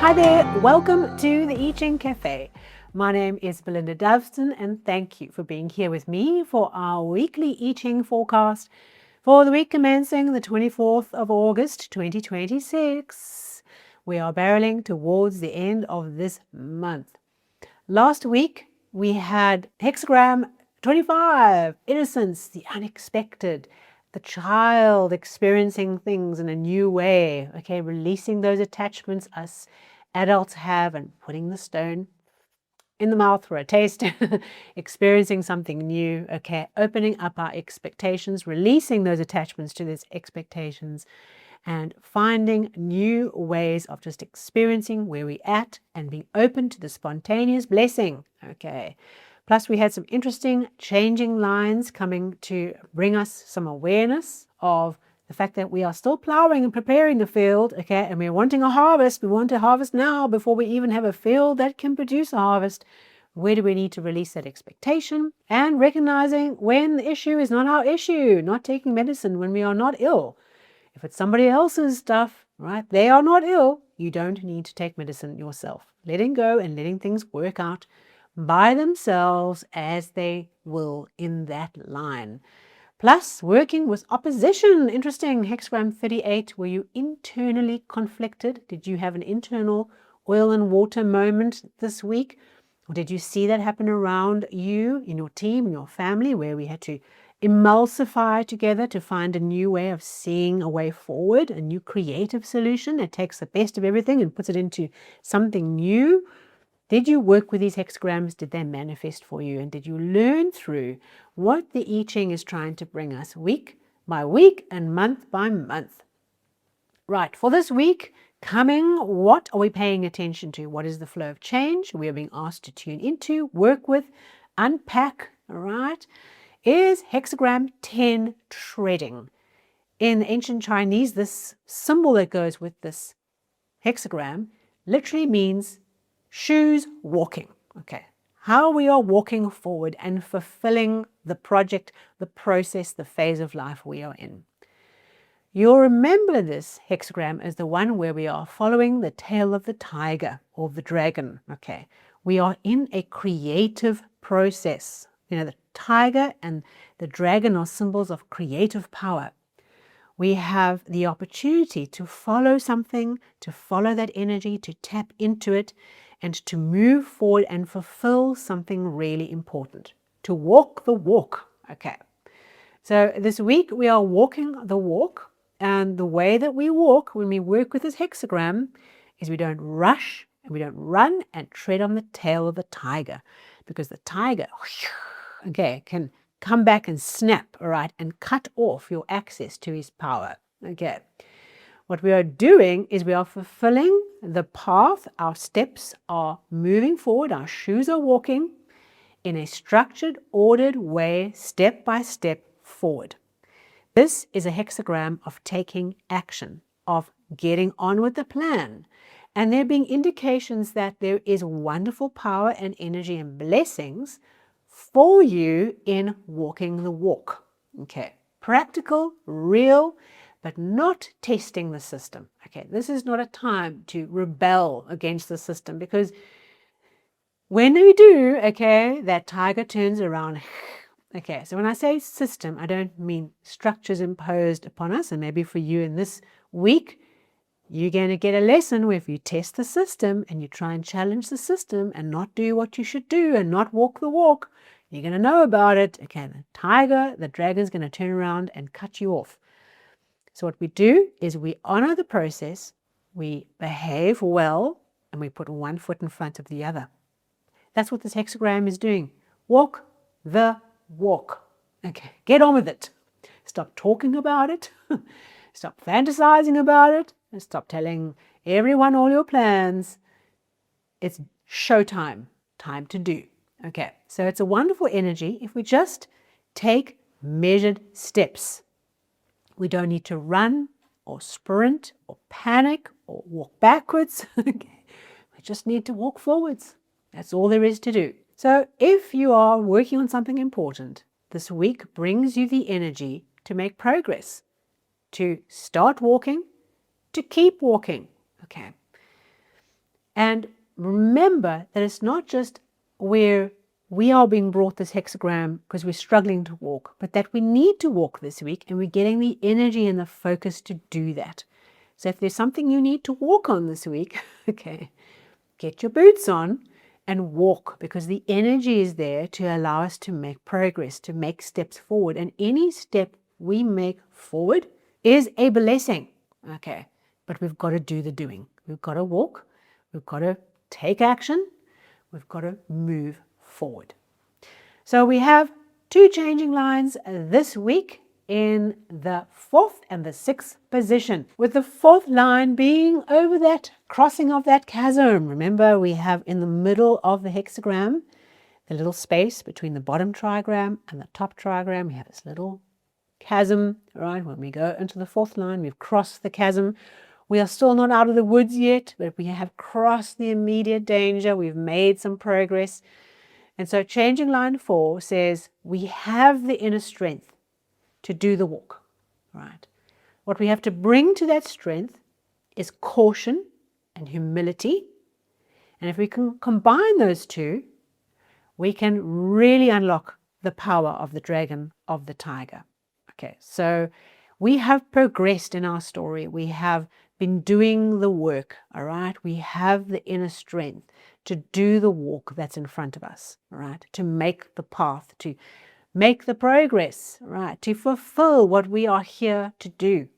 Hi there, welcome to the I Ching Cafe. My name is Belinda Doveston and thank you for being here with me for our weekly I Ching forecast for the week commencing the 24th of August 2026. We are barreling towards the end of this month. Last week we had Hexagram 25, innocence, the unexpected, the child experiencing things in a new way, okay, releasing those attachments us adults have and putting the stone in the mouth for a taste, experiencing something new, okay, opening up our expectations, releasing those attachments to these expectations, and finding new ways of just experiencing where we're at and being open to the spontaneous blessing, okay. Plus, we had some interesting changing lines coming to bring us some awareness of the fact that we are still plowing and preparing the field, okay, and we're wanting a harvest. We want to harvest now before we even have a field that can produce a harvest. Where do we need to release that expectation? And recognizing when the issue is not our issue, not taking medicine when we are not ill. If it's somebody else's stuff, right, they are not ill, you don't need to take medicine yourself. Letting go and letting things work out by themselves as they will in that line. Plus, working with opposition. Interesting. Hexagram 38. Were you internally conflicted? Did you have an internal oil and water moment this week? Or did you see that happen around you, in your team, in your family, where we had to emulsify together to find a new way of seeing a way forward, a new creative solution that takes the best of everything and puts it into something new? Did you work with these hexagrams? Did they manifest for you? And did you learn through what the I Ching is trying to bring us week by week and month by month? Right, for this week coming, what are we paying attention to? What is the flow of change we are being asked to tune into, work with, unpack, all right? Is hexagram 10 treading? In ancient Chinese, this symbol that goes with this hexagram literally means shoes walking, okay? How we are walking forward and fulfilling the project, the process, the phase of life we are in. You'll remember this hexagram as the one where we are following the tail of the tiger or the dragon, okay? We are in a creative process. You know, the tiger and the dragon are symbols of creative power. We have the opportunity to follow something, to follow that energy, to tap into it, and to move forward and fulfill something really important, to walk the walk, okay? So this week we are walking the walk, and the way that we walk when we work with this hexagram is we don't rush and we don't run and tread on the tail of the tiger, because the tiger, okay, can come back and snap, all right, and cut off your access to his power, okay? What we are doing is we are fulfilling the path. Our steps are moving forward. Our shoes are walking in a structured, ordered way, step by step forward. This is a hexagram of taking action, of getting on with the plan. And there being indications that there is wonderful power and energy and blessings for you in walking the walk. Okay, practical, real, but not testing the system. Okay, this is not a time to rebel against the system, because when we do, okay, that tiger turns around. Okay, so when I say system, I don't mean structures imposed upon us. And maybe for you in this week, you're going to get a lesson where if you test the system and you try and challenge the system and not do what you should do and not walk the walk, you're going to know about it. Okay, the tiger, the dragon's going to turn around and cut you off. So what we do is we honor the process, we behave well, and we put one foot in front of the other. That's what this hexagram is doing. Walk the walk. Okay, get on with it. Stop talking about it. Stop fantasizing about it. And stop telling everyone all your plans. It's showtime. Time to do. Okay, so it's a wonderful energy if we just take measured steps. We don't need to run or sprint or panic or walk backwards. Okay. We just need to walk forwards. That's all there is to do. So if you are working on something important, this week brings you the energy to make progress, to start walking, to keep walking. Okay. And remember that it's not just where we are being brought this hexagram because we're struggling to walk, but that we need to walk this week and we're getting the energy and the focus to do that. So if there's something you need to walk on this week, okay, get your boots on and walk, because the energy is there to allow us to make progress, to make steps forward. And any step we make forward is a blessing, okay? But we've got to do the doing. We've got to walk. We've got to take action. We've got to move forward. So we have two changing lines this week in the 4th and the 6th position, with the 4th line being over that crossing of that chasm. Remember, we have in the middle of the hexagram, the little space between the bottom trigram and the top trigram. We have this little chasm, right? When we go into the 4th line, we've crossed the chasm. We are still not out of the woods yet, but we have crossed the immediate danger. We've made some progress. And so changing line 4 says we have the inner strength to do the walk, right? What we have to bring to that strength is caution and humility. And if we can combine those two, we can really unlock the power of the dragon, of the tiger. Okay, so we have progressed in our story. We have been doing the work, all right? We have the inner strength to do the walk that's in front of us, all right? To make the path, to make the progress, right? To fulfill what we are here to do.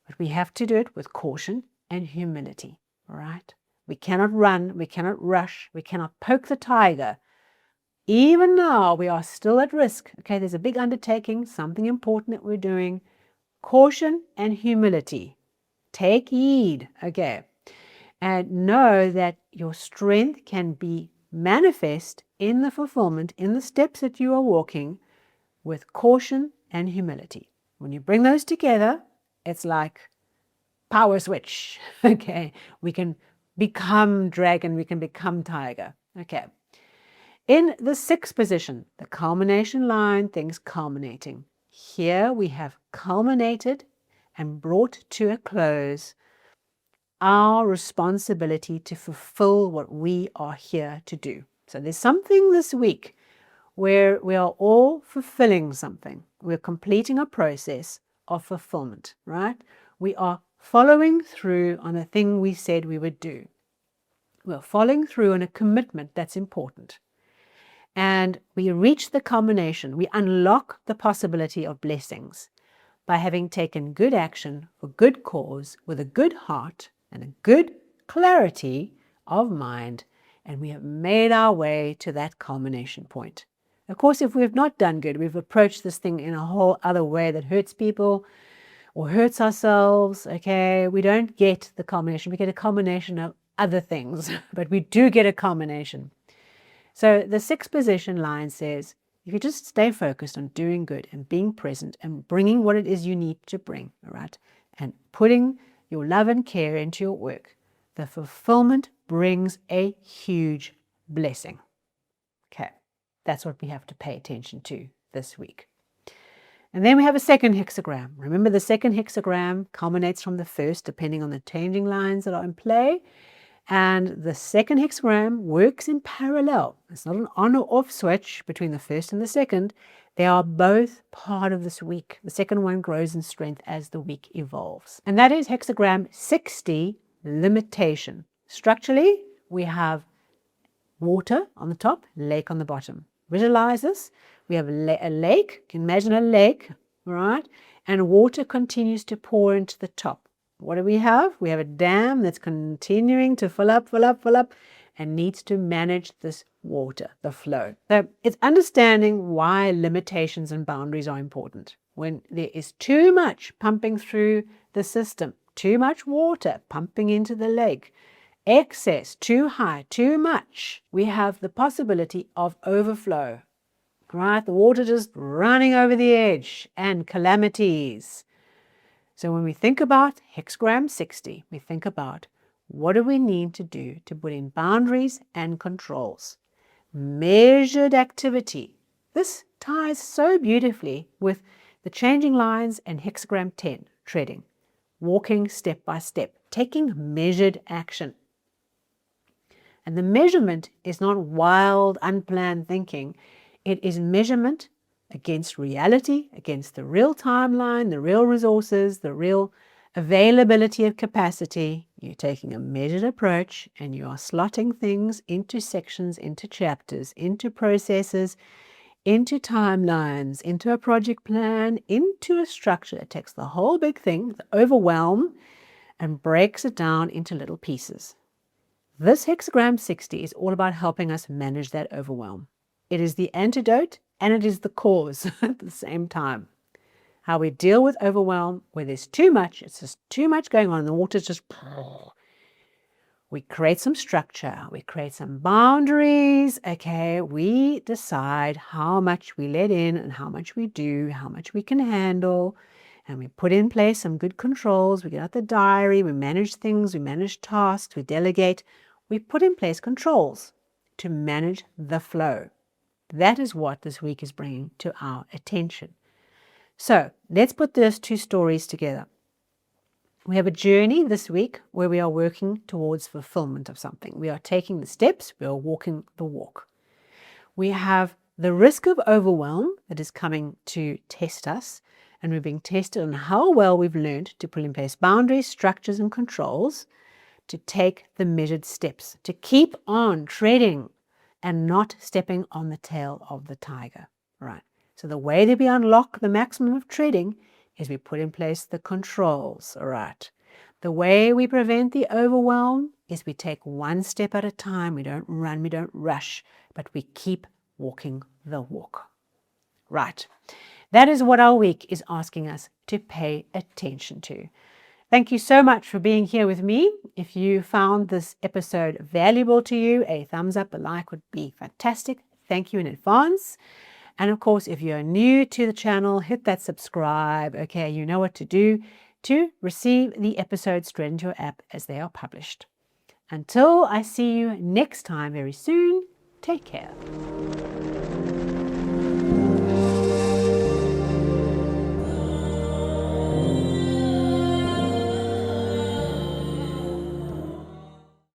But we have to do it with caution and humility, all right? We cannot run, we cannot rush, we cannot poke the tiger. Even now, we are still at risk. Okay, there's a big undertaking, something important that we're doing. Caution and humility. Take heed, okay? And know that your strength can be manifest in the fulfillment, in the steps that you are walking, with caution and humility. When you bring those together, it's like power switch, okay? We can become dragon, we can become tiger, okay? In the 6th position, the culmination line, things culminating. Here we have culminated and brought to a close our responsibility to fulfill what we are here to do. So there's something this week where we are all fulfilling something. We're completing a process of fulfillment, right? We are following through on a thing we said we would do. We're following through on a commitment that's important. And we reach the culmination. We unlock the possibility of blessings by having taken good action for good cause with a good heart and a good clarity of mind, and we have made our way to that culmination point. Of course, if we have not done good, we've approached this thing in a whole other way that hurts people or hurts ourselves, okay, we don't get the culmination. We get a culmination of other things, but we do get a culmination. So the 6th position line says, if you just stay focused on doing good and being present and bringing what it is you need to bring, all right, and putting your love and care into your work, the fulfillment brings a huge blessing. Okay, that's what we have to pay attention to this week. And then we have a 2nd hexagram. Remember, the 2nd hexagram culminates from the 1st, depending on the changing lines that are in play. And the 2nd hexagram works in parallel. It's not an on or off switch between the 1st and the 2nd. They are both part of this week. The 2nd one grows in strength as the week evolves. And that is hexagram 60, limitation. Structurally, we have water on the top, lake on the bottom. Visualize this. We have a lake. You can imagine a lake, right? And water continues to pour into the top. What do we have? We have a dam that's continuing to fill up, and needs to manage this water, the flow. So it's understanding why limitations and boundaries are important. When there is too much pumping through the system, too much water pumping into the lake, excess, too high, too much, we have the possibility of overflow, right? The water just running over the edge and calamities. So when we think about hexagram 60, we think about what do we need to do to put in boundaries and controls. Measured activity. This ties so beautifully with the changing lines and hexagram 10, treading, walking step by step, taking measured action. And the measurement is not wild, unplanned thinking. It is measurement against reality, against the real timeline, the real resources, the real availability of capacity. You're taking a measured approach and you are slotting things into sections, into chapters, into processes, into timelines, into a project plan, into a structure. It takes the whole big thing, the overwhelm, and breaks it down into little pieces. This Hexagram 60 is all about helping us manage that overwhelm. It is the antidote and it is the cause at the same time. How we deal with overwhelm where there's too much, it's just too much going on, and the water's just... We create some structure, we create some boundaries, okay? We decide how much we let in and how much we do, how much we can handle, and we put in place some good controls. We get out the diary, we manage things, we manage tasks, we delegate. We put in place controls to manage the flow. That is what this week is bringing to our attention. So let's put those two stories together. We have a journey this week where we are working towards fulfillment of something. We are taking the steps, we are walking the walk. We have the risk of overwhelm that is coming to test us, and we're being tested on how well we've learned to put in place boundaries, structures, and controls to take the measured steps, to keep on treading and not stepping on the tail of the tiger. Right. So the way that we unlock the maximum of treading is we put in place the controls. All right. The way we prevent the overwhelm is we take one step at a time. We don't run, we don't rush, but we keep walking the walk. Right. That is what our week is asking us to pay attention to. Thank you so much for being here with me. If you found this episode valuable to you, a thumbs up, a like would be fantastic. Thank you in advance. And of course, if you're new to the channel, hit that subscribe. Okay, you know what to do to receive the episodes straight into your app as they are published. Until I see you next time very soon, take care.